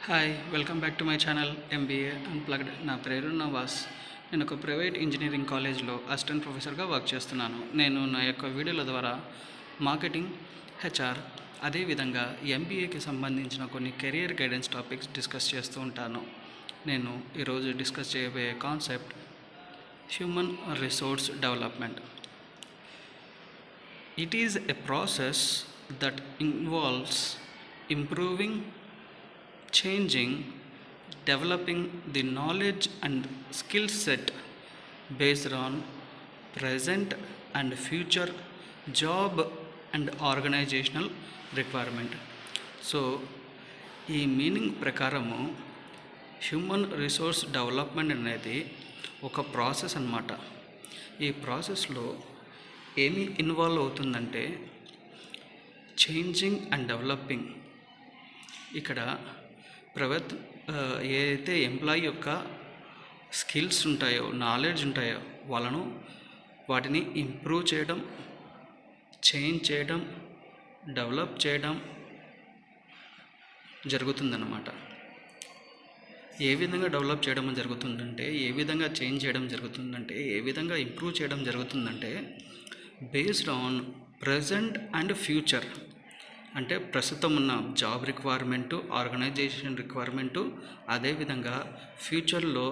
Hi welcome back to my channel MBA unplugged. నా పేరు నవాస్. నేను ఒక ప్రైవేట్ ఇంజనీరింగ్ కాలేజ్లో అసిస్టెంట్ ప్రొఫెసర్గా వర్క్ చేస్తున్నాను. నేను నా యొక్క వీడియోల ద్వారా మార్కెటింగ్, హెచ్ఆర్, అదేవిధంగా ఎంబీఏకి సంబంధించిన కొన్ని కెరియర్ గైడెన్స్ టాపిక్స్ డిస్కస్ చేస్తూ ఉంటాను. నేను ఈరోజు డిస్కస్ చేయబోయే concept human resource development. It is a process that involves improving, changing, developing the knowledge and skill set based on present and future job and organizational requirement. So ఈ meaning ప్రకారము human resource development అనేది ఒక process అన్నమాట. ఈ ప్రాసెస్లో ఏమి involve అవుతుందంటే changing and developing. ఇక్కడ ఏదైతే ఎంప్లాయీ యొక్క స్కిల్స్ ఉంటాయో, నాలెడ్జ్ ఉంటాయో వాటిని ఇంప్రూవ్ చేయడం, చేంజ్ చేయడం, డెవలప్ చేయడం జరుగుతుందన్నమాట. ఏ విధంగా డెవలప్ చేయడం జరుగుతుందంటే, ఏ విధంగా చేంజ్ చేయడం జరుగుతుందంటే, ఏ విధంగా ఇంప్రూవ్ చేయడం జరుగుతుందంటే based on present and future. అంటే ప్రస్తుతం ఉన్న జాబ్ రిక్వైర్మెంటు, ఆర్గనైజేషన్ రిక్వైర్మెంటు, అదేవిధంగా ఫ్యూచర్లో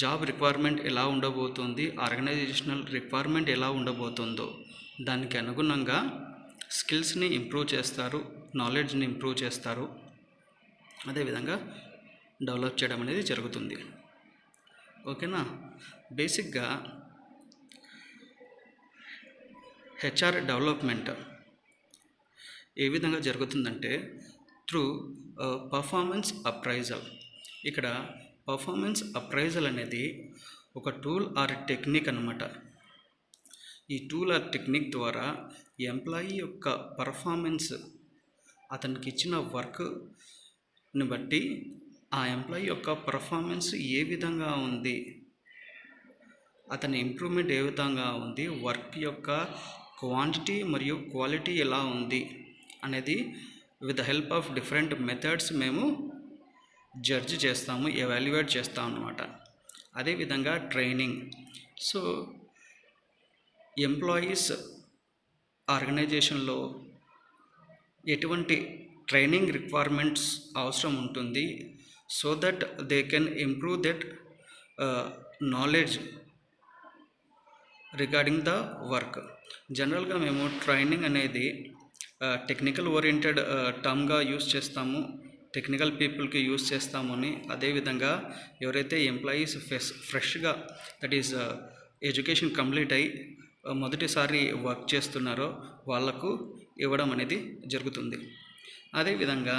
జాబ్ రిక్వైర్మెంట్ ఎలా ఉండబోతుంది, ఆర్గనైజేషనల్ రిక్వైర్మెంట్ ఎలా ఉండబోతుందో దానికి అనుగుణంగా స్కిల్స్ని ఇంప్రూవ్ చేస్తారు, నాలెడ్జ్ని ఇంప్రూవ్ చేస్తారు, అదేవిధంగా డెవలప్ చేయడం అనేది జరుగుతుంది. ఓకేనా? బేసిక్గా హెచ్ఆర్ డెవలప్మెంట్ ఏ విధంగా జరుగుతుందంటే త్రూ పర్ఫార్మెన్స్ అప్రైజల్. ఇక్కడ పర్ఫార్మెన్స్ అప్రైజల్ అనేది ఒక టూల్ ఆర్ టెక్నిక్ అన్నమాట. ఈ టూల్ ఆర్ టెక్నిక్ ద్వారా ఎంప్లాయీ యొక్క పర్ఫార్మెన్స్, అతనికి ఇచ్చిన వర్క్ని బట్టి ఆ ఎంప్లాయీ యొక్క పర్ఫార్మెన్స్ ఏ విధంగా ఉంది, అతని ఇంప్రూవ్మెంట్ ఏ విధంగా ఉంది, వర్క్ యొక్క క్వాంటిటీ మరియు క్వాలిటీ ఎలా ఉంది అనేది with the help of different methods మేము జడ్జ్ చేస్తాము, ఎవాల్యుయేట్ చేస్తాం అన్నమాట. అదేవిధంగా ట్రైనింగ్. సో ఎంప్లాయీస్ ఆర్గనైజేషన్లో ఎటువంటి ట్రైనింగ్ రిక్వైర్మెంట్స్ అవసరం ఉంటుంది, so that they can improve that knowledge regarding the work. జనరల్గా మేము ట్రైనింగ్ అనేది టెక్నికల్ ఓరియంటెడ్ టర్మ్గా యూస్ చేస్తాము, టెక్నికల్ పీపుల్కి యూస్ చేస్తాము అని. అదేవిధంగా ఎవరైతే ఎంప్లాయీస్ ఫ్రెష్గా, దట్ ఈస్ ఎడ్యుకేషన్ కంప్లీట్ అయ్యి మొదటిసారి వర్క్ చేస్తున్నారో వాళ్లకు ఇవ్వడం అనేది జరుగుతుంది. అదేవిధంగా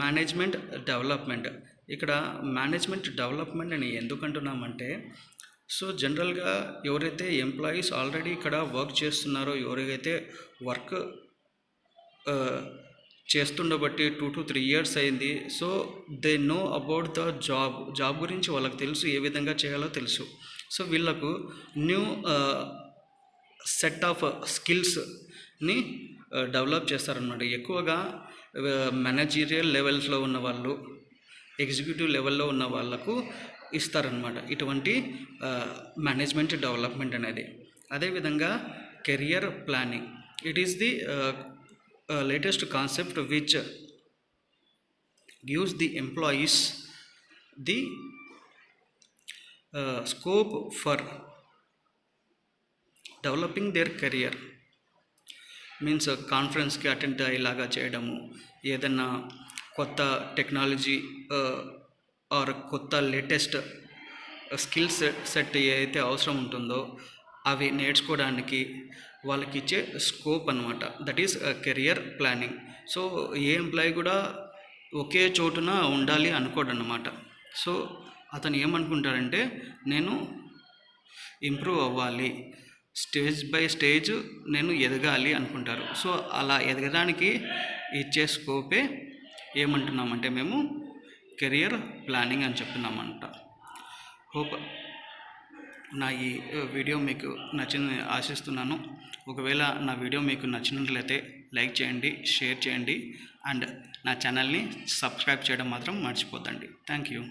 మేనేజ్మెంట్ డెవలప్మెంట్. ఇక్కడ మేనేజ్మెంట్ డెవలప్మెంట్ అని ఎందుకు అంటున్నామంటే, సో జనరల్గా ఎవరైతే ఎంప్లాయీస్ ఆల్రెడీ ఇక్కడ వర్క్ చేస్తున్నారో, ఎవరైతే వర్క్ చేస్తుండబట్టి 2 to 3 years అయింది, so they know about the job గురించి వాళ్ళకి తెలుసు, ఏ విధంగా చేయాలో తెలుసు. సో వీళ్ళకు న్యూ సెట్ ఆఫ్ స్కిల్స్ని డెవలప్ చేస్తారన్నమాట. ఎక్కువగా మేనేజీరియల్ లెవెల్స్లో ఉన్న వాళ్ళు, ఎగ్జిక్యూటివ్ లెవెల్లో ఉన్న వాళ్ళకు ఇస్తారనమాట ఇటువంటి మేనేజ్మెంట్ డెవలప్మెంట్ అనేది. అదేవిధంగా career planning. It is the latest concept which gives the employees the scope for developing their career. Means కాన్ఫరెన్స్కి అటెండ్ అయ్యేలాగా చేయడము, ఏదన్నా కొత్త టెక్నాలజీ ఆర్ కొత్త లేటెస్ట్ స్కిల్ సెట్ ఏదైతే అవసరం ఉంటుందో అవి నేర్చుకోవడానికి వాళ్ళకి ఇచ్చే స్కోప్ అన్నమాట. That is career planning. So ఏ ఎంప్లాయీ కూడా ఒకే చోటున ఉండాలి అనుకోడు అన్నమాట. సో అతను ఏమనుకుంటాడంటే, నేను ఇంప్రూవ్ అవ్వాలి, స్టేజ్ బై స్టేజ్ నేను ఎదగాలి అనుకుంటారు. సో అలా ఎదగడానికి ఇచ్చే స్కోపే ఏమంటున్నామంటే మేము కెరియర్ ప్లానింగ్ అని చెప్తున్నామంట. హోప్ నా ఈ వీడియో మీకు నచ్చిందని ఆశిస్తున్నాను. ఒకవేళ నా వీడియో మీకు నచ్చినట్లయితే లైక్ చేయండి, షేర్ చేయండి అండ్ నా ఛానల్ని సబ్స్క్రైబ్ చేయడం మాత్రం మర్చిపోద్దండి. Thank you.